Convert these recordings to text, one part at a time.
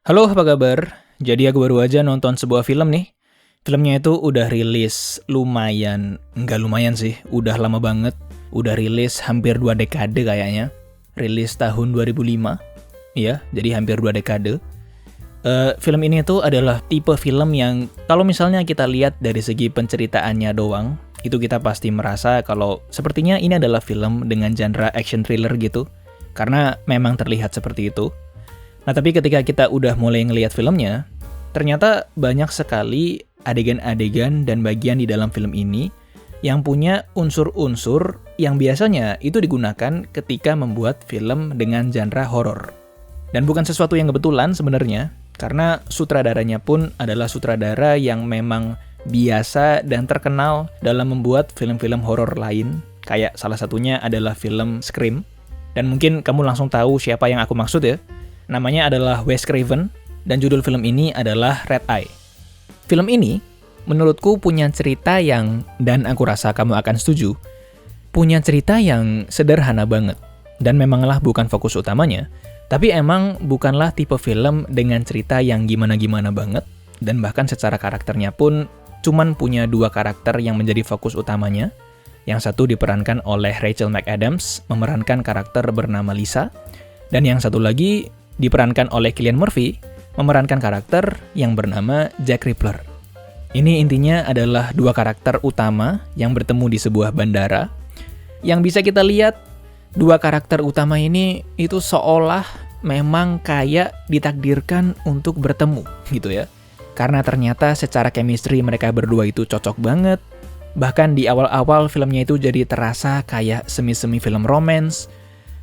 Halo, apa kabar? Jadi aku baru aja nonton sebuah film nih. Filmnya itu udah rilis nggak lumayan sih, udah lama banget. Udah rilis hampir 2 dekade kayaknya. Rilis tahun 2005, ya, jadi hampir 2 dekade. Film ini tuh adalah tipe film yang kalau misalnya kita lihat dari segi penceritaannya doang, itu kita pasti merasa kalau sepertinya ini adalah film dengan genre action thriller gitu. Karena memang terlihat seperti itu. Nah, tapi ketika kita udah mulai ngelihat filmnya, ternyata banyak sekali adegan-adegan dan bagian di dalam film ini yang punya unsur-unsur yang biasanya itu digunakan ketika membuat film dengan genre horor. Dan bukan sesuatu yang kebetulan sebenarnya, karena sutradaranya pun adalah sutradara yang memang biasa dan terkenal dalam membuat film-film horor lain, kayak salah satunya adalah film Scream. Dan mungkin kamu langsung tahu siapa yang aku maksud ya. Namanya adalah Wes Craven, dan judul film ini adalah Red Eye. Film ini, menurutku punya cerita yang, dan aku rasa kamu akan setuju, punya cerita yang sederhana banget. Dan memanglah bukan fokus utamanya, tapi emang bukanlah tipe film dengan cerita yang gimana-gimana banget, dan bahkan secara karakternya pun cuman punya 2 karakter yang menjadi fokus utamanya. Yang satu diperankan oleh Rachel McAdams, memerankan karakter bernama Lisa, dan yang satu lagi diperankan oleh Cillian Murphy, memerankan karakter yang bernama Jack Rippler. Ini intinya adalah 2 karakter utama yang bertemu di sebuah bandara. Yang bisa kita lihat, 2 karakter utama ini itu seolah memang kayak ditakdirkan untuk bertemu, gitu ya. Karena ternyata secara chemistry mereka berdua itu cocok banget. Bahkan di awal-awal filmnya itu jadi terasa kayak semi-semi film romance.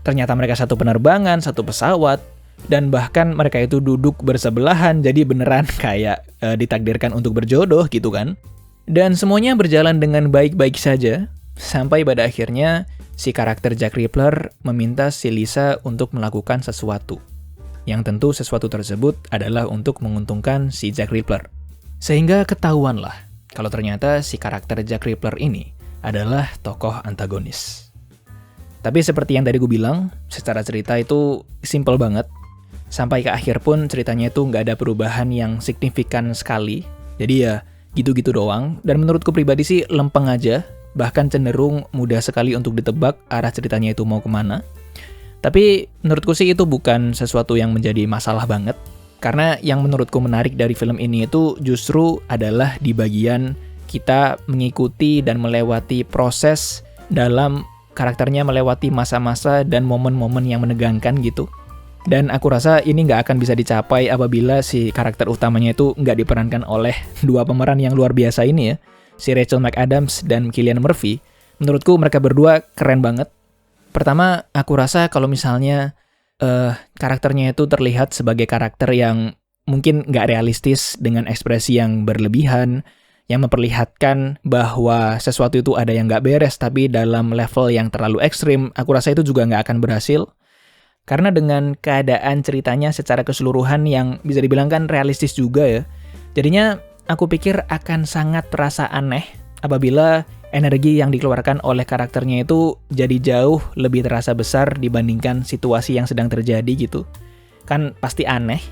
Ternyata mereka satu penerbangan, satu pesawat, dan bahkan mereka itu duduk bersebelahan, jadi beneran kayak ditakdirkan untuk berjodoh gitu kan. Dan semuanya berjalan dengan baik-baik saja, sampai pada akhirnya si karakter Jack Rippler meminta si Lisa untuk melakukan sesuatu. Yang tentu sesuatu tersebut adalah untuk menguntungkan si Jack Rippler. Sehingga ketahuan lah, kalau ternyata si karakter Jack Rippler ini adalah tokoh antagonis. Tapi seperti yang tadi gue bilang, secara cerita itu simple banget. Sampai ke akhir pun ceritanya itu nggak ada perubahan yang signifikan sekali. Jadi ya gitu-gitu doang. Dan menurutku pribadi sih lempeng aja. Bahkan cenderung mudah sekali untuk ditebak arah ceritanya itu mau kemana. Tapi menurutku sih itu bukan sesuatu yang menjadi masalah banget. Karena yang menurutku menarik dari film ini itu justru adalah di bagian kita mengikuti dan melewati proses dalam karakternya melewati masa-masa dan momen-momen yang menegangkan gitu. Dan aku rasa ini nggak akan bisa dicapai apabila si karakter utamanya itu nggak diperankan oleh 2 pemeran yang luar biasa ini ya. Si Rachel McAdams dan Cillian Murphy. Menurutku mereka berdua keren banget. Pertama, aku rasa kalau misalnya karakternya itu terlihat sebagai karakter yang mungkin nggak realistis dengan ekspresi yang berlebihan, yang memperlihatkan bahwa sesuatu itu ada yang nggak beres, tapi dalam level yang terlalu ekstrim, aku rasa itu juga nggak akan berhasil. Karena dengan keadaan ceritanya secara keseluruhan yang bisa dibilang kan realistis juga ya. Jadinya aku pikir akan sangat terasa aneh apabila energi yang dikeluarkan oleh karakternya itu jadi jauh lebih terasa besar dibandingkan situasi yang sedang terjadi gitu. Kan pasti aneh.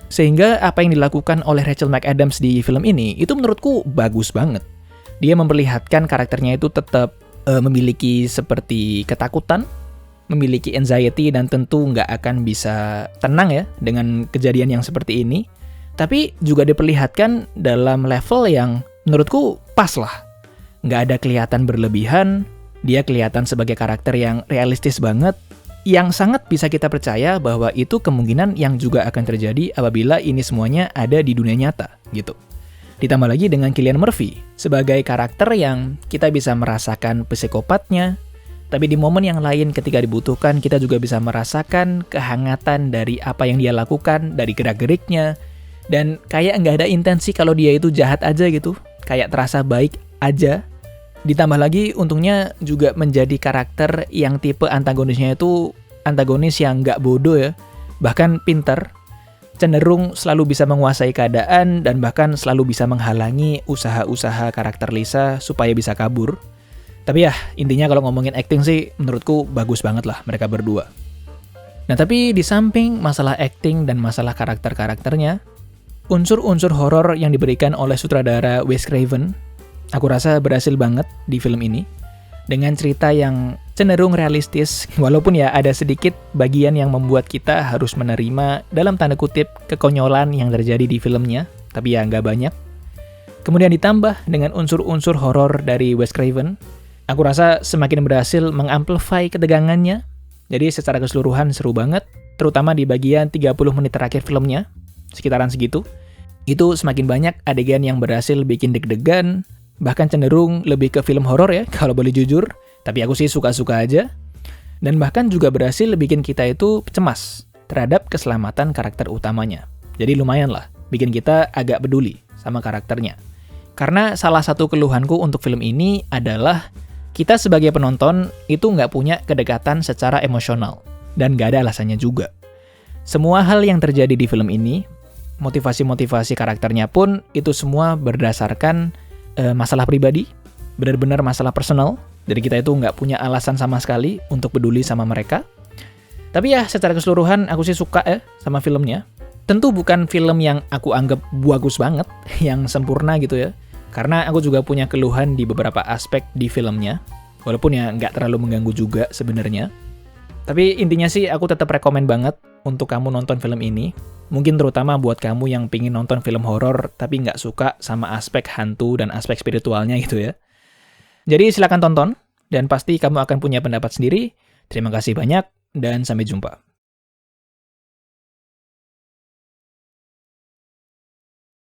Sehingga apa yang dilakukan oleh Rachel McAdams di film ini itu menurutku bagus banget. Dia memperlihatkan karakternya itu tetap memiliki seperti ketakutan, memiliki anxiety, dan tentu nggak akan bisa tenang ya dengan kejadian yang seperti ini. Tapi juga diperlihatkan dalam level yang menurutku pas lah. Nggak ada kelihatan berlebihan, dia kelihatan sebagai karakter yang realistis banget, yang sangat bisa kita percaya bahwa itu kemungkinan yang juga akan terjadi apabila ini semuanya ada di dunia nyata gitu. Ditambah lagi dengan Cillian Murphy sebagai karakter yang kita bisa merasakan psikopatnya, tapi di momen yang lain ketika dibutuhkan kita juga bisa merasakan kehangatan dari apa yang dia lakukan, dari gerak-geriknya. Dan kayak nggak ada intensi kalau dia itu jahat aja gitu. Kayak terasa baik aja. Ditambah lagi untungnya juga menjadi karakter yang tipe antagonisnya itu antagonis yang nggak bodoh ya. Bahkan pinter. Cenderung selalu bisa menguasai keadaan dan bahkan selalu bisa menghalangi usaha-usaha karakter Lisa supaya bisa kabur. Tapi ya, intinya kalau ngomongin acting sih, menurutku bagus banget lah mereka berdua. Nah, tapi di samping masalah acting dan masalah karakter-karakternya, unsur-unsur horor yang diberikan oleh sutradara Wes Craven, aku rasa berhasil banget di film ini. Dengan cerita yang cenderung realistis, walaupun ya ada sedikit bagian yang membuat kita harus menerima dalam tanda kutip kekonyolan yang terjadi di filmnya, tapi ya nggak banyak. Kemudian ditambah dengan unsur-unsur horor dari Wes Craven, aku rasa semakin berhasil mengamplify ketegangannya. Jadi secara keseluruhan seru banget, terutama di bagian 30 menit terakhir filmnya, sekitaran segitu. Itu semakin banyak adegan yang berhasil bikin deg-degan, bahkan cenderung lebih ke film horor ya, kalau boleh jujur. Tapi aku sih suka-suka aja. Dan bahkan juga berhasil bikin kita itu cemas terhadap keselamatan karakter utamanya. Jadi lumayan lah, bikin kita agak peduli sama karakternya. Karena salah satu keluhanku untuk film ini adalah kita sebagai penonton itu nggak punya kedekatan secara emosional. Dan nggak ada alasannya juga. Semua hal yang terjadi di film ini, motivasi-motivasi karakternya pun itu semua berdasarkan masalah pribadi, benar-benar masalah personal. Jadi kita itu nggak punya alasan sama sekali untuk peduli sama mereka. Tapi ya secara keseluruhan aku sih suka ya sama filmnya. Tentu bukan film yang aku anggap bagus banget, yang sempurna gitu ya. Karena aku juga punya keluhan di beberapa aspek di filmnya. Walaupun ya nggak terlalu mengganggu juga sebenarnya. Tapi intinya sih aku tetap rekomen banget untuk kamu nonton film ini. Mungkin terutama buat kamu yang pingin nonton film horor tapi nggak suka sama aspek hantu dan aspek spiritualnya gitu ya. Jadi silakan tonton, dan pasti kamu akan punya pendapat sendiri. Terima kasih banyak, dan sampai jumpa.